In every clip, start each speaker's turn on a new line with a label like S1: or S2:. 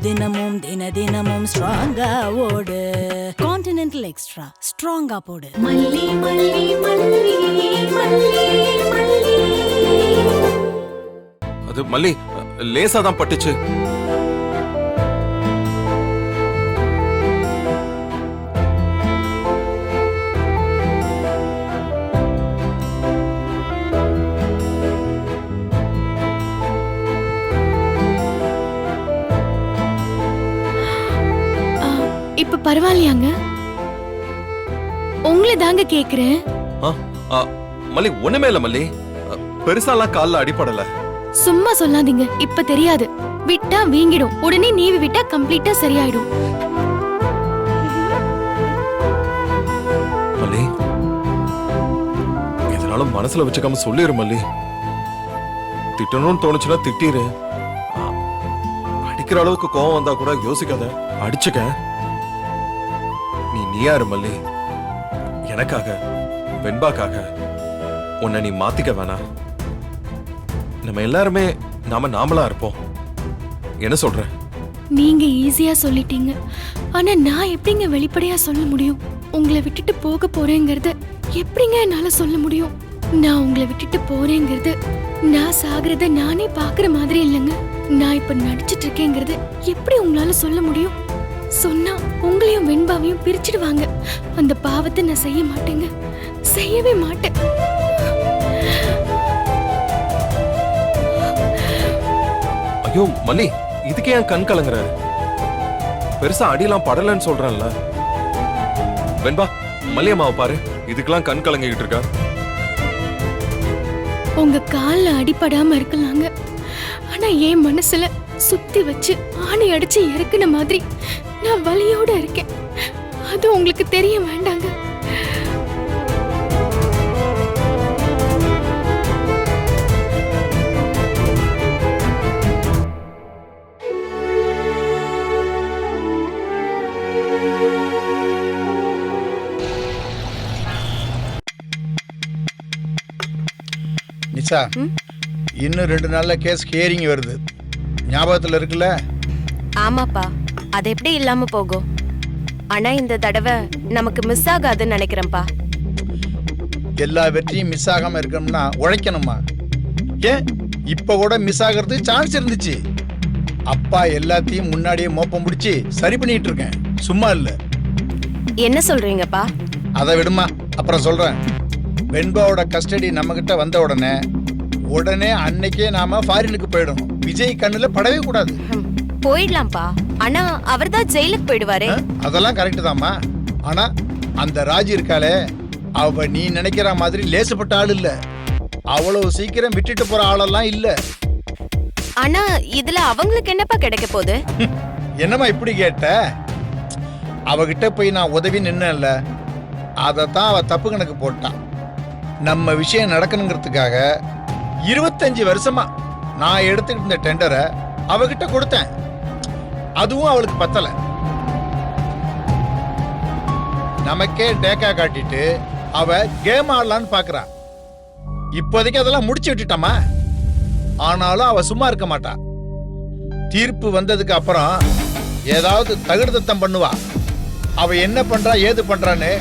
S1: தினமும் தினமும் ஸ்ட்ராங்கா ஓடு. கான்டினென்டல் எக்ஸ்ட்ரா ஸ்ட்ராங்கா போடு. மல்லி மல்லி மல்லி மல்லி மல்லி.
S2: அது மல்லி லேசா தான் பட்டுச்சு.
S3: இப்ப பரவாயில்லையாங்க? உங்களை தாங்க கேக்குறேன்.
S2: மல்லி ஒண்ணுமே இல்ல மல்லி, பெருசாலாம் கால்ல அடிபடல.
S3: சும்மா சொல்லாதீங்க, இப்ப தெரியாது. விட்டா வீங்கிடும், உடனே நீவி விட்டா கம்ப்ளீட்டா சரியாயிடும்.
S2: மல்லி எதனாலும் மனசுல வச்சுக்காம சொல்லிரு மல்லி. திட்டணும்னு தோணுச்சுன்னா திட்டிரு. அடிக்கிற அளவுக்கு கோவம் வந்தா கூட யோசிக்காத, அடிச்சுக்க. நீ யாரு மல்லி? எனக்காக, வெண்பாக்காக உன்னை நீ மாத்திக்க வேணாம். நம்ம எல்லாருமே நாமளா இருப்போம். என்ன சொல்ற?
S3: நீங்க ஈஸியா சொல்லிட்டீங்க, ஆனா நான் எப்படிங்க வெளிப்படையா சொல்ல முடியும்? உங்களை விட்டுட்டு போக போறேங்கிறது எப்படிங்க என்னால சொல்ல முடியும்? நான் உங்களை விட்டுட்டு போறேங்கிறது நான் சாகுறத நானே பாக்குற மாதிரி இல்லைங்க. நான் இப்ப நடிச்சிட்டு இருக்கேங்கிறது எப்படி உங்களால சொல்ல முடியும்? சொன்னா உங்களையும் வெண்பாவையும் பிரிச்சிடுவாங்க. அந்த பாவத்தை நான் செய்ய மாட்டேங்க, செய்யவே மாட்டேன்.
S2: ஐயோ மல்லி, இதுக்கே என் கண் கலங்குற? பெருசா அடியெல்லாம் படலன்னு சொல்றேன்ல. வெண்பா, மல்லியம்மாவை பாரு, இதுக்கெல்லாம் கண் கலங்கிட்டு இருக்கா.
S3: உங்க கால்ல அடிபடாம இருக்கலாங்க, ஆனா என் மனசுல சுத்தி வச்சு ஆணி அடிச்சு இறக்குன மாதிரி நான் வலியோட இருக்கேன். அது உங்களுக்கு தெரிய வேண்டாங்க.
S4: நிஷா, இன்னும் 2 நாள்ல கேஸ் ஹியரிங் வருது, ஞாபகத்துல இருக்குல்ல?
S5: ஆமாப்பா, அது எப்படி இல்லாம போகும்? ஆனா இந்த தடவை நமக்கு மிஸ் ஆகாதுன்னு நினைக்கிறேன்ப்பா.
S4: எல்லா வெற்றியும் மிஸ் ஆகாம இருக்கணும்னா உழைக்கணுமா? ஏன் இப்ப கூட மிஸ் ஆகிறது சான்ஸ் இருந்துச்சு. அப்பா எல்லாத்தையும் முன்னாடியே மோப்பம் பிடிச்சி சரி பண்ணிட்டு இருக்கேன், சும்மா இல்ல.
S5: என்ன சொல்றீங்கப்பா?
S4: அதை விடுமா, அப்புறம் சொல்றேன். வெண்பாவோட கஸ்டடி நம்ம கிட்ட வந்த உடனே அன்னைக்கே நாம ஃபாரினுக்கு போயிடணும். விஜய் கண்ணுல படவே கூடாது.
S5: போயிடலாம்ப்பா, ஆனா அவர் தான் ஜெயிலுக்கு போயிடுவாரே.
S4: அதெல்லாம் கரெக்ட் தாம்மா, ஆனா அந்த ராஜி இருக்காளே, அவ நீ நினைக்கிற மாதிரி லேசுப்பட்ட ஆள் இல்ல. அவ்வளவு சீக்கிரம் விட்டுட்டு போற ஆளெல்லாம் இல்ல.
S5: ஆனா இதுல அவங்களுக்கு என்னப்பா கிடைக்க போகுது?
S4: என்னம்மா இப்படி கேட்ட? அவகிட்ட போய் நான் உதவி நின்னேன்ல, அதத்தான் அவ தப்பு கணக்கு போட்டான். நம்ம விஷயம் நடக்கணுங்கிறதுக்காக 25 வருஷமா நான் எடுத்துக்கிட்டு இருந்த டெண்டரை அவகிட்ட கொடுத்தேன். அதுவும் அவளுக்கு பத்தல. நமக்கே டேக்கா காட்டிட்டு அவ கேம் ஆடலான்னு பாக்குறா. இப்போதைக்கு அதெல்லாம் முடிச்சு விட்டுட்டாமா. ஆனாலும் அவ சும்மா இருக்க மாட்டா. தீர்ப்பு வந்ததுக்கு அப்புறம் ஏதாவது தகுடுதத்தம் பண்ணுவா. அவ என்ன பண்றா ஏது பண்றான்னு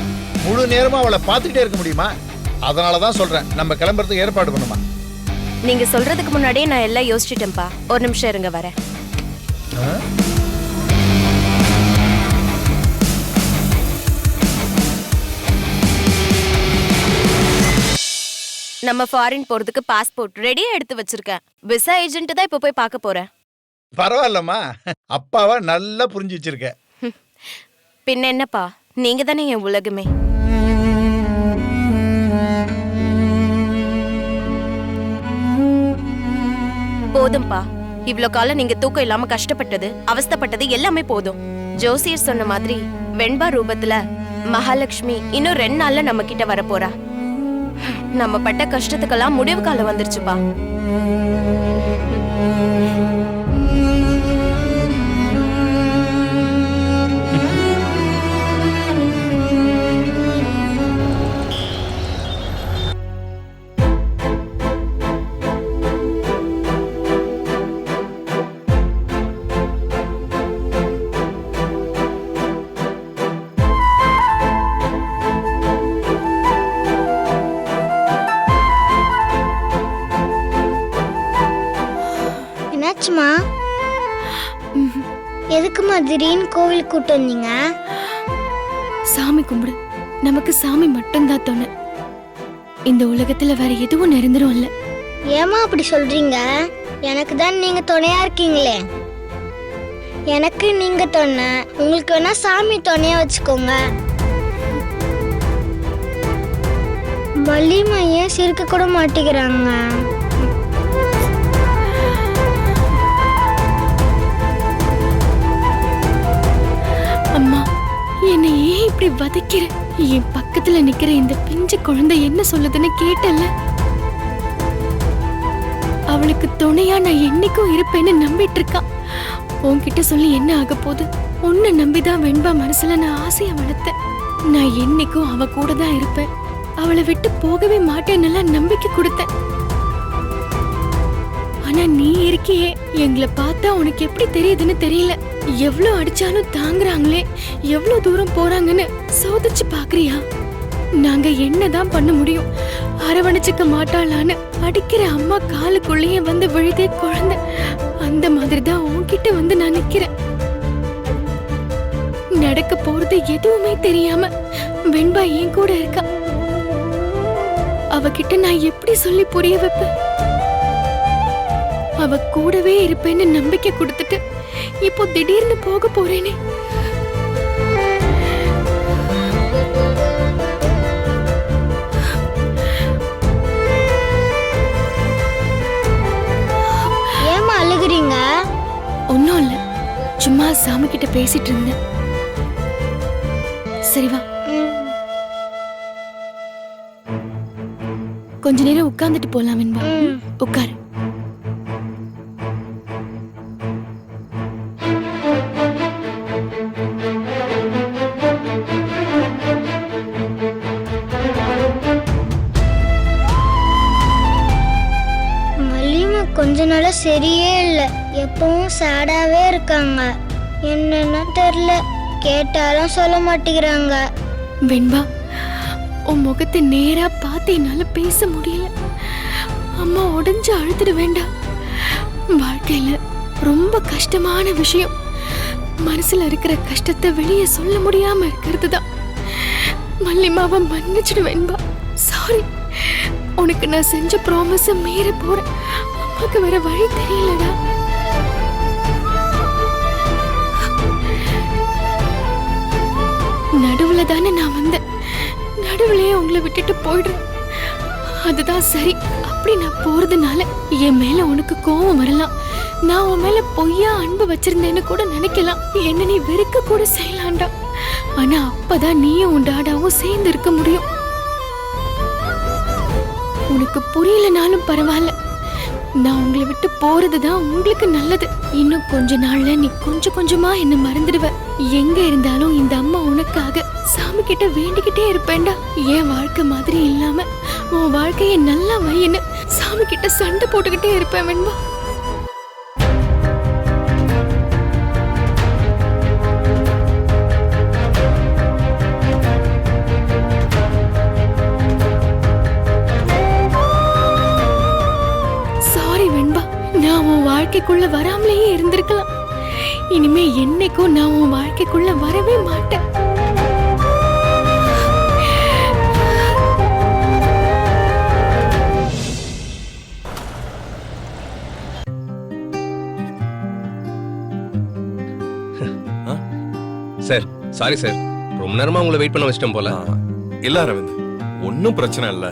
S4: முழு நேரமா அவளை பார்த்துக்கிட்டே இருக்க முடியுமா? அதனாலதான் சொல்றேன், நம்ம கிளம்புறதுக்கு ஏற்பாடு பண்ணுமா.
S5: நீங்க சொல்றதுக்கு முன்னாடியே நான் எல்லாம் யோசிச்சிட்டேன்ப்பா. ஒரு நிமிஷம் இருங்க, வரேன். நம்ம ஃபாரின் போறதுக்கு பாஸ்போர்ட் ரெடியா எடுத்து வச்சிருக்கேன். விசா ஏஜென்ட் தான் இப்ப போய் பார்க்க போறேன்.
S4: பரவாயில்லம்மா, அப்பாவை நல்லா புரிஞ்சு வச்சிருக்க.
S5: பின்ன என்னப்பா, நீங்க தானே என் உலகமே. போதும்பா, இவ்ளோ காலம் நீங்க தூக்கம் இல்லாம கஷ்டப்பட்டது, அவஸ்தைப்பட்டது எல்லாமே போதும். ஜோசியர் சொன்ன மாதிரி வெண்பா ரூபத்துல மகாலட்சுமி இன்னும் 2 நாள்ல நம்ம கிட்ட வர போறா. நம்ம பட்ட கஷ்டத்துக்கெல்லாம் முடிவு காலம் வந்துருச்சுப்பா.
S6: எதுக்குமா திடீர்னு கோவிலுக்கு கூட்டு வந்தீங்க?
S3: சாமி கும்பிடு. நமக்கு சாமி மட்டும்தான் துணை. இந்த உலகத்துல வேற எதுவும் நிரந்தரம் இல்ல.
S6: ஏமா அப்படி சொல்றீங்க? எனக்கு தான் நீங்க துணையா இருக்கீங்களே. எனக்கு நீங்க துணை, உங்களுக்கு வேணா சாமி துணையா வச்சுக்கோங்க. வள்ளிமா ஏன் சிரிக்க கூட மாட்டேங்கிறாங்க?
S3: அம்மா, என்னை ஏன் இப்படி வதைக்கிற? என் பக்கத்துல நிக்கிற இந்த பிஞ்சு குழந்தை என்ன சொல்லுதுன்னு கேட்டல. அவளுக்கு துணையா நான் என்னைக்கும் இருப்பேன்னு நம்பிட்டு இருக்கா. உன்கிட்ட சொல்லி என்ன ஆக போகுது? உன்னை நம்பிதான் வெண்பா மனசுல நான் ஆசைய வளர்த்தேன். நான் என்னைக்கும் அவ கூட தான் இருப்பேன், அவளை விட்டு போகவே மாட்டேன்னு நம்பிக்கை கொடுத்தேன். ஆனா நீ இருக்கியே, எங்களை பார்த்தா உனக்கு எப்படி தெரியுதுன்னு தெரியல. எவ்வளவு அடிச்சாலும் தாங்குறாங்களே, எவ்வளவு தூரம் போறாங்கன்னு சோதிச்சு பாக்குறியா? நாங்க என்னதான் பண்ண முடியும்? அரவணைச்சுக்க மாட்டாளான்னு அடிக்கிற அம்மா காலுக்குள்ளேயே வந்து விழுதே குழந்தை. அந்த மாதிரிதான் உன்கிட்ட வந்து நான் நிக்கிறேன். நடக்க போறது எதுவுமே தெரியாம வெண்பா என் கூட இருக்கா. அவகிட்ட நான் எப்படி சொல்லி புரிய வைப்பேன்? அவ கூடவே இருப்பேன்னு நம்பிக்கை கொடுத்துட்டு இப்போ திடீர்னு போக போறேனே.
S6: ஏமா அழுகுறீங்க?
S3: ஒன்னும் இல்ல, சும்மா சாமி கிட்ட பேசிட்டு இருந்தேன். சரி வா, கொஞ்ச நேரம் உட்கார்ந்துட்டு போலாம். வெண்பா, உட்காரு.
S6: வள்ளிமா கொஞ்ச நாளா சரியே இல்லை, எப்பவும் சேடாவே இருக்காங்க. என்னன்னு தெரியல, கேட்டாலும் சொல்ல மாட்டேங்கிறாங்க.
S3: வெண்பா, உன் முகத்தை நேரா பார்த்து என்னால பேச முடியல. அம்மா உடைஞ்சு அழுத்திட வேண்டாம். வாழ்க்கையில ரொம்ப கஷ்டமான விஷயம் மனசுல இருக்கிற கஷ்டத்தை வெளியே சொல்ல முடியாம இருக்கிறது தான். மல்லிமாவை மன்னிச்சிடு வெண்பா. சாரி, உனக்கு நான் செஞ்ச ப்ராமிஸ மீற போறேன். அம்மாக்கு வேற வழி தெரியலடா. நடுவுல தானே நான் வந்தேன், நடுவுலயே உங்களை விட்டுட்டு போயிடுறேன். அதுதான் சரி. அப்படி நான் போறதுனால என் மேல உனக்கு கோபம் வரலாம். நான் உன் மேல பொய்யா அன்பு வச்சிருந்தேன்னு கூட நினைக்கலாம். என்ன நீ வெறுக்க கூட செய்யலாம்டா. ஆனா அப்பதான் நீயும் உன் டாடாவும் சேர்ந்து இருக்க முடியும். உனக்கு புரியலனாலும் பரவாயில்ல, நான் உங்களை விட்டு போறதுதான் உங்களுக்கு நல்லது. இன்னும் கொஞ்ச நாள்ல நீ கொஞ்சம் கொஞ்சமா என்ன மறந்துடுவ. எங்க இருந்தாலும் இந்த அம்மா உனக்காக சாமி கிட்ட வேண்டிக்கிட்டே இருப்பேன்டா. என் வாழ்க்கை மாதிரி இல்லாம உன் வாழ்க்கைய நல்லா வையன்னு சாமி கிட்ட சண்டை போட்டுக்கிட்டே இருப்பேன் வெண்பா. நான் உன் வாழ்க்கைக்குள்ள வராமலேயே இருந்திருக்கலாம். இனிமே என்னைக்கும் நான் உன் வாழ்க்கைக்குள்ள வரவே மாட்டேன்.
S7: சார், சாரி சார், ரொம்ப நேரமா உங்களை வெயிட் பண்ண வச்சிட்டோம் போல.
S2: இல்ல அரவிந்த், ஒன்னும் பிரச்சனை இல்ல.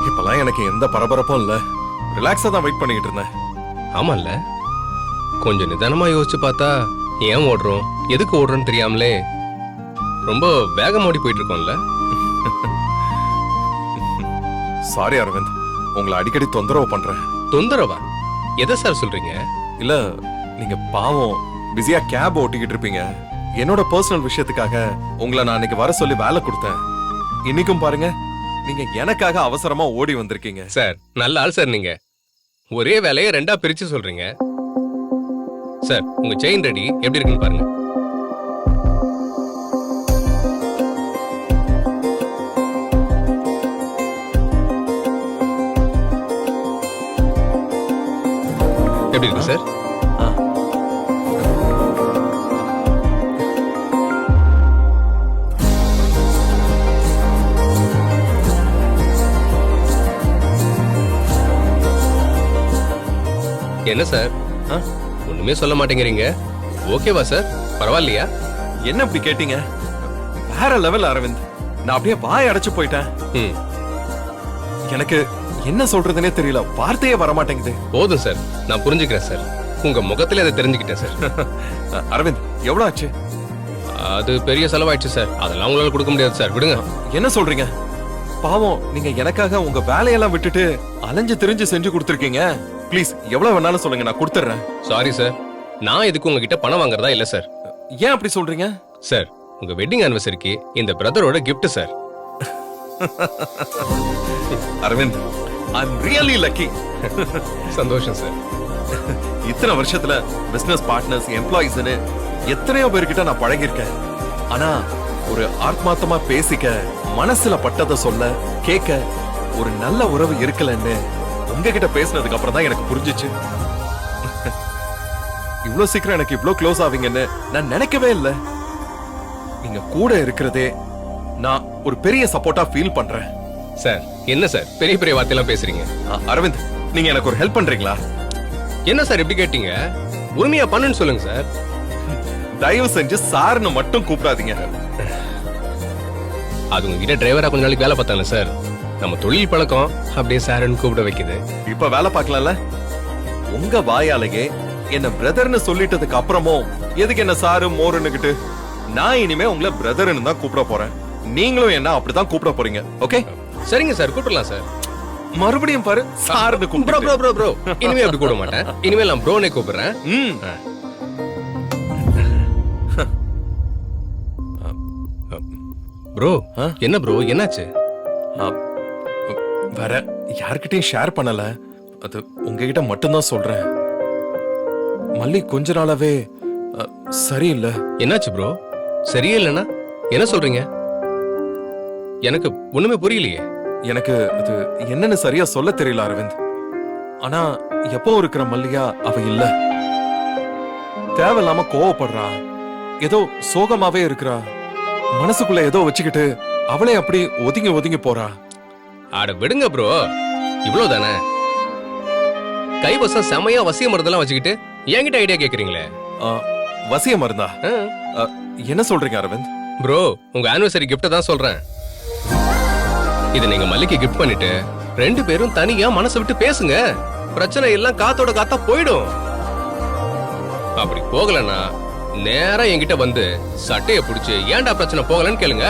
S2: இப்பெல்லாம் எனக்கு எந்த பரபரப்பும் இல்ல, ரிலாக்ஸா தான் வெயிட் பண்ணிக்கிட்டு இருந்தேன்.
S7: ஆமால்ல, கொஞ்சம் நிதானமா யோசிச்சு பார்த்தா ஏன் ஓடுறோம், எதுக்கு ஓடுறோம்னு தெரியாமலே ரொம்ப வேகம் ஓடி போயிட்டு இருக்கோம்ல.
S2: சாரி அரவிந்த், உங்களை அடிக்கடி தொந்தரவு பண்றேன்.
S7: தொந்தரவா? எதை சார் சொல்றீங்க?
S2: இல்ல, நீங்க பாவம் பிஸியா கேப் ஓட்டிக்கிட்டு இருப்பீங்க. என்னோட பர்சனல் விஷயத்துக்காக உங்களை நான் அன்னைக்கு வர சொல்லி வேலை கொடுத்தேன். இன்னைக்கும் பாருங்க, நீங்க எனக்காக அவசரமா ஓடி வந்திருக்கீங்க.
S7: சார், நல்ல ஆள் சார் நீங்க. ஒரே வேலையை ரெண்டா பிரிச்சு சொல்றீங்க. சார், உங்க செயின் ரெடி, எப்படி இருக்குன்னு பாருங்க. எப்படி இருக்கு சார்? என்ன சார்
S2: ஆ?
S7: ஒண்ணுமே சொல்ல மாட்டேங்கிறீங்க? ஓகேவா சார்? பரவாயில்லையா?
S2: என்ன இப்படி கேட்டீங்க? வேற லெவல் அரவிந்த். நான் அப்படியே வாய் அடைச்சு போயிட்டேன்.
S7: ம்,
S2: எனக்கு என்ன சொல்றதுனே தெரியல. வார்த்தையே வர மாட்டேங்குது.
S7: போதும் சார், நான் புரிஞ்சுக்கிறேன் சார். உங்க முகத்திலே அதை தெரிஞ்சுக்கிட்டேன் சார்.
S2: அரவிந்த், எவ்வளவு ஆச்சு?
S7: அது பெரிய செலவாயிடுச்சு சார். அதெல்லாம் உங்களால கொடுக்க முடியாது சார், விடுங்க.
S2: என்ன சொல்றீங்க? பாவம், நீங்க எனக்காக உங்க வேலையெல்லாம் விட்டுட்டு அலைஞ்சு திரிஞ்சு செஞ்சு கொடுத்துருக்கீங்க. ப்ளீஸ், எவ்வளவு வேணாலும் சொல்லுங்க, நான் கொடுத்துறேன்.
S7: சாரி சார், நான் இதுக்கு உங்ககிட்ட பணம் வாங்குறதா இல்ல சார்.
S2: ஏன் அப்படி சொல்றீங்க?
S7: சார், உங்க வெட்டிங் ஆனிவர்சரிக்கு இந்த பிரதரோட gift sir.
S2: Aravind, I'm really lucky.
S7: சந்தோஷம் சார்.
S2: இத்தனை வருஷத்துல பிசினஸ் பார்ட்னர்ஸ், எம்ப்ளாயிஸ்னு எத்தனையோ பேர்கிட்ட நான் பழகிருக்கேன். ஆனா ஒரு ஆத்மார்த்தமா பேசிக்க, மனசுல பட்டதை சொல்ல, கேட்க ஒரு நல்ல உறவு இருக்கலன்னு உங்ககிட்ட பேசினதுக்கு அப்புறம் தான் எனக்கு புரிஞ்சிச்சு. இவ்ளோ சீக்கிரம் எனக்கு இவ்ளோ க்ளோஸ் ஆவீங்கன்னு நான் நினைக்கவே இல்லை. நீங்க கூட இருக்கிறதே நான் ஒரு பெரிய சப்போர்ட்டா ஃபீல் பண்றேன்.
S7: சார், என்ன சார் பெரிய பெரிய வார்த்தையெல்லாம் பேசுறீங்க?
S2: அரவிந்த், நீங்க எனக்கு ஒரு ஹெல்ப் பண்றீங்களா?
S7: என்ன சார் இப்படி கேட்டீங்க? உரிமையா பண்ணுன்னு சொல்லுங்க சார்.
S2: தயவு செஞ்சு சார்னு மட்டும் கூப்பிடாதீங்க.
S7: அது உங்ககிட்ட டிரைவரா கொஞ்ச நாளைக்கு வேலை பார்த்தாங்க சார். நம்ம தொழில் பழக்கம் அப்படியே சார்னு கூப்பிட வைக்குது.
S2: இப்ப வேலை பார்க்கலாம்ல? உங்க வாயாலேயே என்ன பிரதர்னு சொல்லிட்டதுக்கு அப்புறமும் எதுக்கு என்ன சாரு மோருன்னுகிட்டு? நான் இனிமே உங்களை பிரதர்னு தான் கூப்பிட போறேன். நீங்களும் என்ன அப்படிதான் கூப்பிட போறீங்க. ஓகே?
S7: சரிங்க சார், கூப்பிடலாம் சார்.
S2: மறுபடியும் பாரு, சார்னு
S7: ப்ரோ
S2: கூப்பிட.
S7: ப்ரோ ப்ரோ ப்ரோ இனிமே அப்படி கூப்பிட மாட்டேன். இனிமேல் நான் ப்ரோனே கூப்பிடுறேன். ப்ரோ, என்ன ப்ரோ, என்னாச்சு?
S2: வேற யார்கிட்டயும் ஷேர் பண்ணல. அது உங்ககிட்ட மட்டும்தான் சொல்றேன். மல்லி கொஞ்ச நாளாவே சரியில்லை.
S7: என்னாச்சு ப்ரோ? சரியே இல்லைன்னா என்ன சொல்றீங்க? எனக்கு ஒண்ணுமே புரியலையே.
S2: எனக்கு அது என்னன்னு சரியா சொல்ல தெரியல அரவிந்த். ஆனா எப்போ இருக்கிற மல்லியா அவ இல்ல. தேவையில்லாம கோவப்படுறா, ஏதோ சோகமாவே இருக்கிறா. மனசுக்குள்ள ஏதோ வச்சுக்கிட்டு அவளே அப்படி ஒதுங்கி ஒதுங்கி போறா.
S7: ஆட விடுங்க ப்ரோ, இவ்வளவுதானே? கைவசம் செமையா வசிய மருந்தெல்லாம் வச்சுக்கிட்டு என்கிட்ட ஐடியா கேக்குறீங்களே.
S2: வசிய மருந்தா? என்ன சொல்றீங்க அரவிந்த்?
S7: ப்ரோ, உங்க ஆனிவர்சரி கிஃப்ட் தான் சொல்றேன். இதை நீங்க மல்லிக்கு கிஃப்ட் பண்ணிட்டு 2 பேரும் தனியா மனசை விட்டு பேசுங்க. பிரச்சனை எல்லாம் காத்தோட காத்தா போயிடும். அப்படி போகலன்னா நேரா என்கிட்ட வந்து சட்டைய புடிச்சு ஏன்டா பிரச்சனை போகலன்னு கேளுங்க.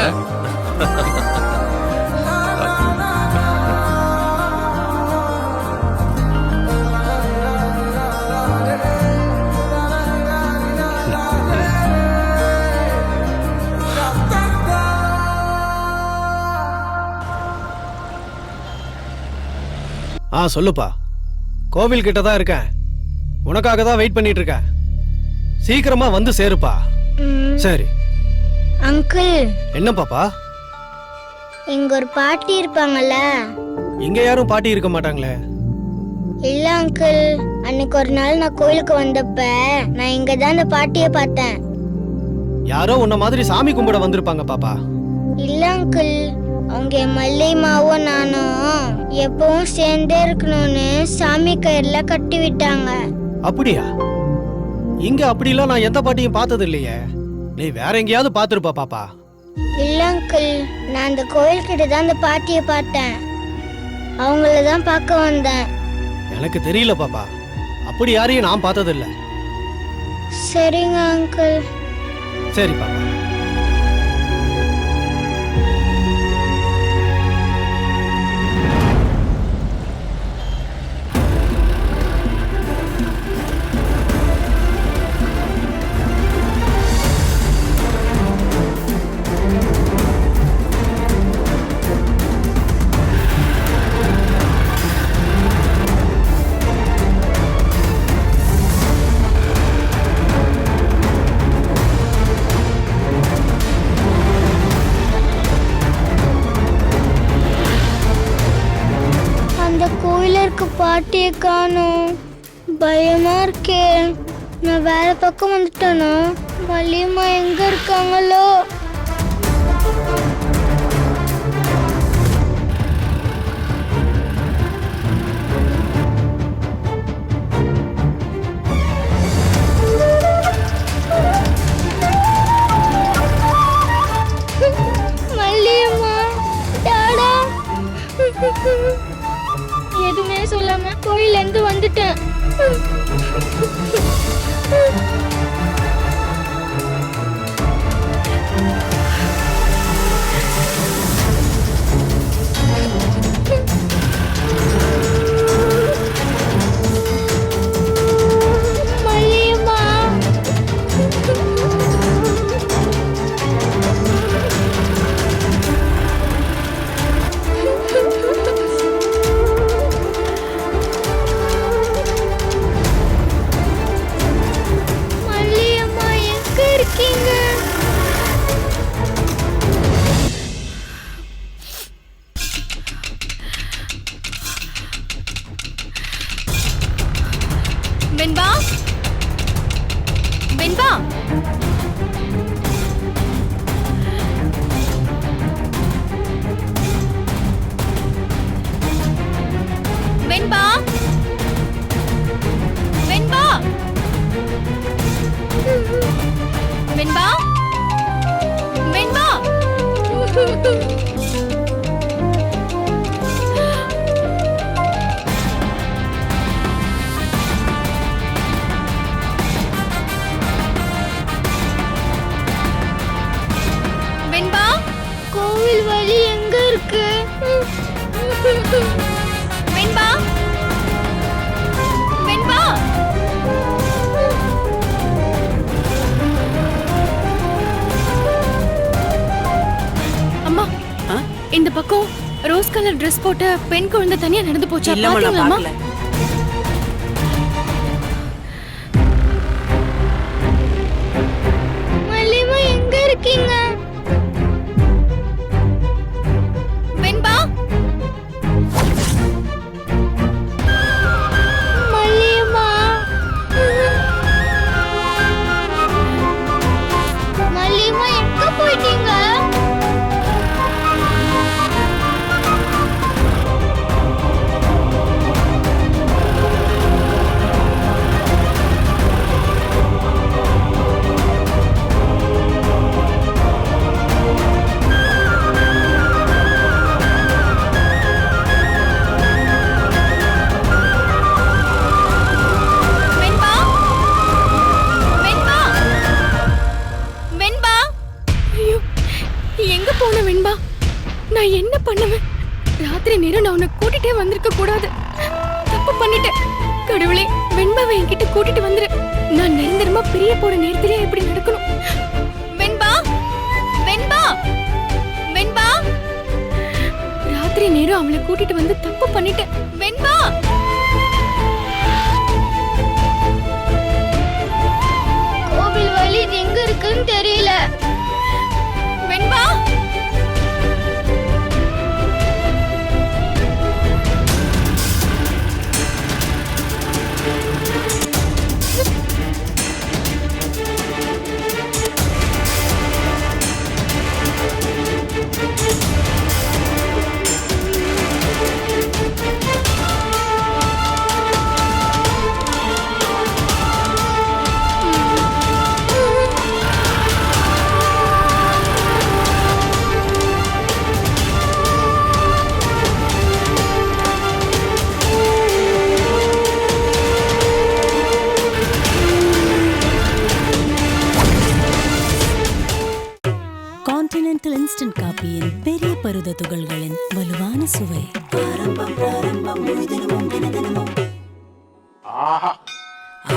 S8: சொல்லுப்பா. கோவில் கிட்ட தான் இருக்கேன். உனக்காக தான் வெயிட் பண்ணிட்டு இருக்கேன். சீக்கிரமா வந்து சேருப்பா. சரி.
S6: அங்கிள்,
S8: என்ன பாப்பா?
S6: இங்க ஒரு பாட்டி இருப்பாங்கல்ல?
S8: இங்க யாரும் பாட்டி இருக்க மாட்டாங்களே.
S6: இல்ல அங்கிள், அன்னைக்கு ஒரு நாள் நான் கோயிலுக்கு வந்தப்ப நான் இங்க தான் அந்த பாட்டிய பார்த்தேன்.
S8: யாரோ உன்ன மாதிரி சாமி கும்பிட வந்திருப்பாங்க பாப்பா.
S6: இல்ல அங்கிள், அவங்க மல்லிமாவும் நானும் எப்பவும் சேர்ந்தே இருக்கணும்னு சாமி கயிறுல கட்டி விட்டாங்க.
S8: அப்படியா? இங்க அப்படிலாம் நான் எந்த பாட்டியும் பார்த்தது இல்லையே. நீ வேற எங்கேயாவது பார்த்திருப்பா பாப்பா.
S6: இல்ல அங்கிள், நான் அந்த கோயில் கிட்ட தான் அந்த பாட்டிய பார்த்தேன். அவங்கள தான் பார்க்க வந்தேன்.
S8: எனக்கு தெரியல பாப்பா. அப்படி யாரையும் நான் பார்த்தது இல்ல.
S6: சரிங்க அங்கிள்.
S8: சரி பாப்பா.
S6: பாட்டியை காணோம். பயமா இருக்கே. நான் வேற பக்கம் வந்துட்டேனா? வள்ளியம்மா எங்க இருக்காங்களோ?
S3: வெண்பா வெண்பா வெண்பா வெண்பா வெண்பா
S6: கோவில் வழி எங்க இருக்கு?
S3: வெண்பா வெண்பா அம்மா இந்த பக்கம் ரோஸ் கலர் Dress போட்ட பெண் குழந்தை தனியா நடந்து போச்சா பாத்தீங்களாமா?
S6: மல்லிமா எங்க இருக்கீங்க?
S3: வெண்பா
S6: மல்லிமா மல்லிமா எங்க போயிட்டீங்க?
S3: வெண்பா வெண்பா வெண்பா ஐயோ எங்க போன வெண்பா? நான் என்ன பண்ணுவேன்? ராத்திரி நேரம் நான் உன்னை கூட்டிட்டே வந்திருக்க கூடாது. தப்பு பண்ணிட்டேன். கடவுளே, வெண்பாவை என்கிட்ட கூட்டிட்டு வந்துரு. நான் நிரந்தரமா பிரிய போற நேரத்திலே எப்படி நடக்கணும்? வெண்பா வெண்பா வெண்பா ராத்திரி நேரம் அவளை கூட்டிட்டு வந்து தப்பு பண்ணிட்டேன். வெண்பா
S6: கோவில் வழி எங்க இருக்குன்னு தெரியல.
S3: வெண்பா
S1: கான்டினென்டல் இன்ஸ்டன்ட் காப்பியின் பெரிய பருத துகள்களின் வலுவான சுவை.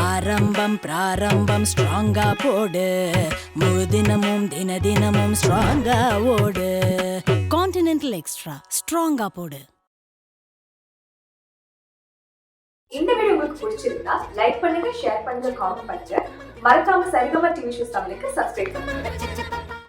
S1: ஆரம்பம் பிராரம்பம் ஸ்ட்ராங்கா போடு, முழு தினமும் தினமும் ஸ்ட்ராங்கா ஓடு. கான்டினென்டல் எக்ஸ்ட்ரா ஸ்ட்ராங்கா போடு.
S9: இந்த வீடியோ உங்களுக்கு பிடிச்சிருந்தா லைக் பண்ணுங்க, ஷேர் பண்ணுங்க, காமெண்ட் பண்ணுங்க. மறக்காம சரிகமா டிவி ஷோஸ் தமிழுக்கு சப்ஸ்கிரைப் பண்ணுங்க.